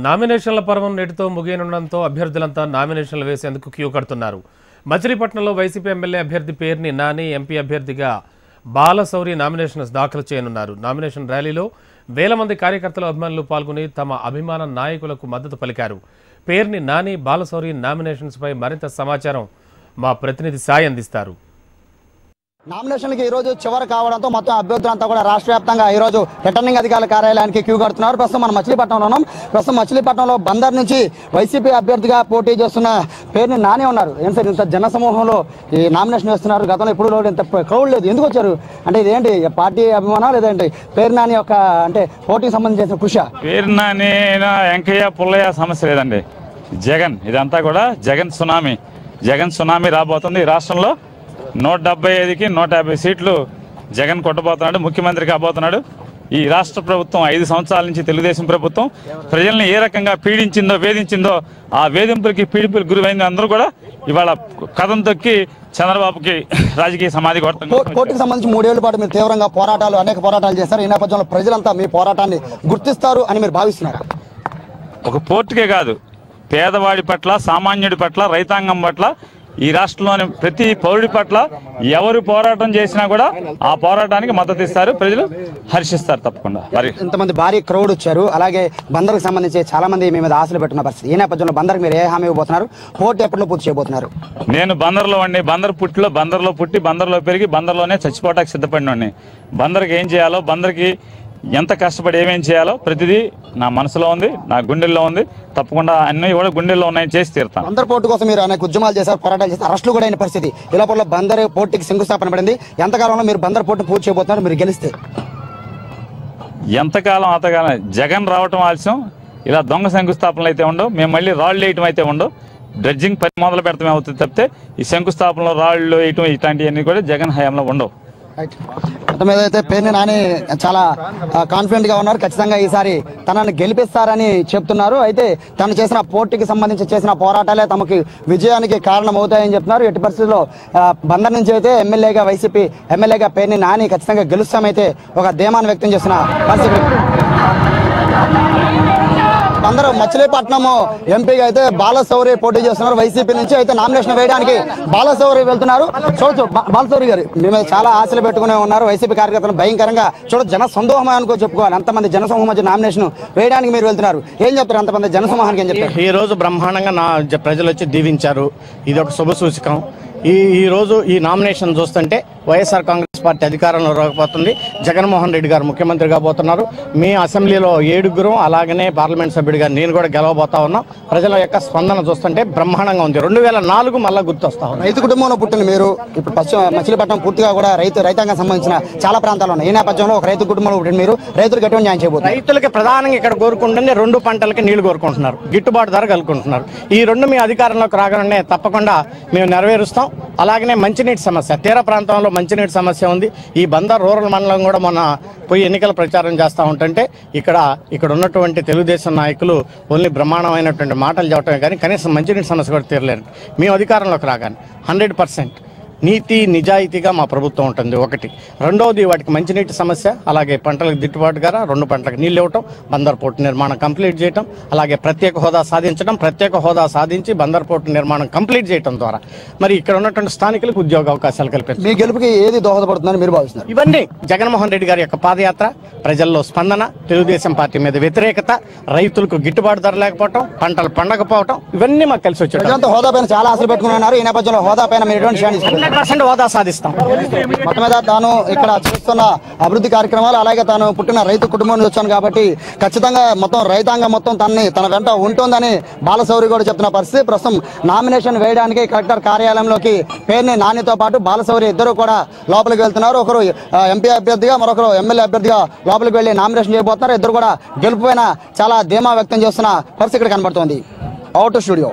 నామినేషన్ల పర్వం నేటితో ముగియనుండడంతో అభ్యర్థులంతా నామినేషన్లు వేసేందుకు క్యూ కడుతున్నారు. మచిలీపట్నంలో వైసీపీ ఎమ్మెల్యే అభ్యర్థి పేర్ని నాని, ఎంపీ అభ్యర్థిగా బాలశౌరి నామినేషన్స్ దాఖలు చేయనున్నారు. నామినేషన్ ర్యాలీలో వేల మంది కార్యకర్తలు, అభిమానులు పాల్గొని తమ అభిమాన నాయకులకు మద్దతు పలికారు. పేర్ని నాని, బాలశౌరి నామినేషన్స్ పై మరింత సమాచారం మా ప్రతినిధి సాయి అందిస్తారు. నామినేషన్కి ఈరోజు చివరి కావడంతో మొత్తం అభ్యర్థులంతా కూడా రాష్ట్ర వ్యాప్తంగా ఈరోజు రిటర్నింగ్ అధికారుల కార్యాలయానికి క్యూ కడుతున్నారు. ప్రస్తుతం మనం మచిలీపట్నంలో ఉన్నాం. ప్రస్తుతం మచిలీపట్నంలో బందర్ నుంచి వైసీపీ అభ్యర్థిగా పోటీ చేస్తున్న పేరుని నాని ఉన్నారు. ఏం సార్ ఇంత జన సమూహంలో ఈ నామినేషన్ వేస్తున్నారు? గతంలో ఎప్పుడు ఇంత క్రౌడ్ లేదు, ఎందుకు వచ్చారు? అంటే ఇదేంటి పార్టీ అభిమానం లేదంటే పేరు నాని యొక్క అంటే పోటీకి సంబంధించిన కృషి? పేరు నాని వెంకయ్య పుల్లయ్య సమస్య లేదండి. జగన్, ఇదంతా కూడా జగన్ సునామీ రాబోతుంది. ఈ రాష్ట్రంలో 175కి 150 సీట్లు జగన్ కొట్టబోతున్నాడు, ముఖ్యమంత్రి కాబోతున్నాడు. ఈ రాష్ట్ర ప్రభుత్వం 5 సంవత్సరాల నుంచి తెలుగుదేశం ప్రభుత్వం ప్రజల్ని ఏ రకంగా పీడించిందో, వేధించిందో, ఆ వేధింపులకి పీడింపులకు గురైంది అందరూ కూడా ఇవాళ కథం తొక్కి చంద్రబాబుకి రాజకీయ సమాధి కొడుతున్నారు. కోర్టుకు సంబంధించి 3 ఏళ్ల పాటు మీరు తీవ్రంగా అనేక పోరాటాలు చేశారు. ఈ నేపథ్యంలో ప్రజలంతా మీ పోరాటాన్ని గుర్తిస్తారు అని మీరు భావిస్తున్నారు? ఒక పోర్టుకే కాదు, పేదవాడి పట్ల, సామాన్యుడి పట్ల, రైతాంగం పట్ల, ఈ రాష్ట్రంలోని ప్రతి పౌరుడి పట్ల ఎవరు పోరాటం చేసినా కూడా ఆ పోరాటానికి మద్దతు ఇస్తారు, ప్రజలు హర్షిస్తారు తప్పకుండా. మరి ఇంతమంది భారీ క్రౌడ్ వచ్చారు. అలాగే బందర్కు సంబంధించి చాలా మంది మీ మీద ఆశలు పెట్టుకున్న పరిస్థితి. ఈ నేపథ్యంలో బందర్కి మీరు ఏ హామీ ఇవ్వబోతున్నారు? పోటీ ఎప్పటిలో పూర్తి చేయబోతున్నారు? నేను బందర్లో బందర్లో పుట్టి బందర్లో పెరిగి బందర్లోనే చచ్చిపోవటానికి సిద్ధపడినోడిని. బందర్కి ఏం చేయాలో, బందర్కి ఎంత కష్టపడి ఏమేం చేయాలో ప్రతిదీ నా మనసులో ఉంది, నా గుండెల్లో ఉంది. తప్పకుండా అన్నీ కూడా గుండెల్లో ఉన్నాయని చేసి తీరుతాను. బందర్ పోర్టు కోసం మీరు అనేక ఉద్యమాలు చేశారు, పోరాటాలు చేశారు, అరెస్టులు కూడా అయిన పరిస్థితి. ఈ లోపల బందర్ పోర్టుకి శంకుస్థాపన పడింది. ఎంతకాలంలో మీరు బందర్ పోర్టును పూర్తి చేయబోతున్నారు మీరు గెలిస్తే? ఎంతకాలం అంతకాలం. జగన్ రావటం ఆలస్యం. ఇలా దొంగ శంకుస్థాపనలు అయితే ఉండవు. మేము మళ్ళీ రాళ్ళు వేయటం అయితే ఉండవు. డ్రెడ్జింగ్ పని మొదలు పెడతామే అవుతుంది తప్పితే ఈ శంకుస్థాపనలో రాళ్ళు వేయటం ఇట్లాంటివన్నీ కూడా జగన్ హయాంలో ఉండవు. మొత్తం మీద అయితే పేర్ని నాని చాలా కాన్ఫిడెంట్ గా ఉన్నారు. ఖచ్చితంగా ఈసారి తనని గెలిపిస్తారని చెప్తున్నారు. అయితే తను చేసిన పోటీకి సంబంధించి చేసిన పోరాటాలే తమకి విజయానికి కారణం అవుతాయని చెప్తున్నారు. ఎట్టి పరిస్థితుల్లో బందర్ నుంచి అయితే వైసీపీ ఎమ్మెల్యేగా పేర్ని నాని ఖచ్చితంగా గెలుస్తామైతే ఒక ధీమాన్ని వ్యక్తం చేస్తున్న పరిస్థితి. అందరూ మచిలీపట్నం ఎంపీగా అయితే బాలశౌరి పోటీ చేస్తున్నారు. వైసీపీ నుంచి అయితే నామినేషన్ వేయడానికి బాలశౌరి వెళ్తున్నారు. చూడొచ్చు, బాలశౌరి గారు మేము చాలా ఆశలు పెట్టుకునే ఉన్నారు. వైసీపీ కార్యకర్తలు భయంకరంగా చూడొచ్చు, జన సందోహం అనుకో చెప్పుకోవాలి. అంతమంది జనసమూహం మధ్య నామినేషన్ వేయడానికి మీరు వెళ్తున్నారు. ఏం చెప్తారు అంతమంది జనసమూహానికి? ఏం చెప్తారు? ఈ రోజు బ్రహ్మాండంగా ప్రజలు వచ్చి దీవించారు. ఇది ఒక శుభ సూచకం. ఈ రోజు ఈ నామినేషన్ చూస్తుంటే వైఎస్ఆర్ కాంగ్రెస్ పార్టీ అధికారంలో రాకపోతుంది. జగన్మోహన్ రెడ్డి గారు ముఖ్యమంత్రి కాబోతున్నారు. మీ అసెంబ్లీలో 7 అలాగనే పార్లమెంట్ సభ్యుడిగా నేను కూడా గెలవబోతా ఉన్నాం. ప్రజల యొక్క స్పందన చూస్తుంటే బ్రహ్మాండంగా ఉంది. 2004 మళ్ళీ గుర్తొస్తా ఉంది. రైతు కుటుంబంలో పుట్టిన మీరు ఇప్పుడు మచిలీపట్నం పూర్తిగా కూడా రైతాంగం సంబంధించిన చాలా ప్రాంతాలు ఉన్నాయి. ఈ నేపథ్యంలో ఒక రైతు కుటుంబంలో పుట్టిన మీరు రైతులకు ఎటువంటి న్యాయం చేయబోతున్నారు? రైతులకి ప్రధానంగా ఇక్కడ కోరుకుంటుంది 2 పంటలకి నీళ్లు కోరుకుంటున్నారు, గిట్టుబాటు ధర కలుపుకుంటున్నారు. ఈ 2 మీ అధికారంలోకి రాగానే తప్పకుండా మేము నెరవేరుస్తాం. అలాగనే మంచినీటి సమస్య, తీర ప్రాంతంలో మంచినీటి సమస్య ఉంది. ఈ బందర్ రూరల్ మండలం కూడా మొన్న పోయి ఎన్నికల ప్రచారం చేస్తూ ఉంటుంటే ఇక్కడ ఉన్నటువంటి తెలుగుదేశం నాయకులు ఓన్లీ బ్రహ్మాండమైనటువంటి మాటలు చెప్పడమే కానీ కనీసం మంచినీటి సమస్య కూడా తీరలేరు. మేము అధికారంలోకి రాగానే 100% నీతి నిజాయితీగా మా ప్రభుత్వం ఉంటుంది. ఒకటి. రెండవది వాటికి మంచినీటి సమస్య, అలాగే పంటలకు గిట్టుబాటు ధర, 2 పంటలకు నీళ్ళు ఇవ్వటం, బందర్ పోర్టు నిర్మాణం కంప్లీట్ చేయటం, అలాగే ప్రత్యేక హోదా సాధించడం, ప్రత్యేక హోదా సాధించి బందర్ పోర్టు నిర్మాణం కంప్లీట్ చేయడం ద్వారా మరి ఇక్కడ ఉన్నటువంటి స్థానికులకు ఉద్యోగ అవకాశాలు కల్పిస్తారు. మీ గెలుపుకి ఏది దోహదపడుతుందని మీరు భావిస్తున్నారు? ఇవన్నీ జగన్మోహన్ రెడ్డి గారి యొక్క పాదయాత్ర, ప్రజల్లో స్పందన, తెలుగుదేశం పార్టీ మీద వ్యతిరేకత, రైతులకు గిట్టుబాటు ధర లేకపోవటం, పంటలు పండకపోవటం, ఇవన్నీ మాకు కలిసి వచ్చాయి. హోదా పైన చాలా ఆశలు పెట్టుకున్నారు. ఈ నేపథ్యంలో హోదా పైన మీరు ఎటువంటి 100% హోదా సాధిస్తాం. మొత్తం మీద తాను ఇక్కడ చేస్తున్న అభివృద్ధి కార్యక్రమాలు, అలాగే తాను పుట్టిన రైతు కుటుంబం నుంచి వచ్చాను కాబట్టి ఖచ్చితంగా మొత్తం రైతాంగం మొత్తం తన వెంట ఉంటుందని బాలశౌరి కూడా చెప్తున్న పరిస్థితి. ప్రస్తుతం నామినేషన్ వేయడానికి కలెక్టర్ కార్యాలయంలోకి పేర్ని నానితో పాటు బాలశౌరి ఇద్దరు కూడా లోపలికి వెళ్తున్నారు. ఒకరు ఎంపీ అభ్యర్థిగా, మరొకరు ఎమ్మెల్యే అభ్యర్థిగా లోపలికి వెళ్లి నామినేషన్ చేయబోతున్నారు. ఇద్దరు కూడా గెలుపు పైన చాలా ధీమా వ్యక్తం చేస్తున్న పరిస్థితి ఇక్కడ కనబడుతోంది. Out studio.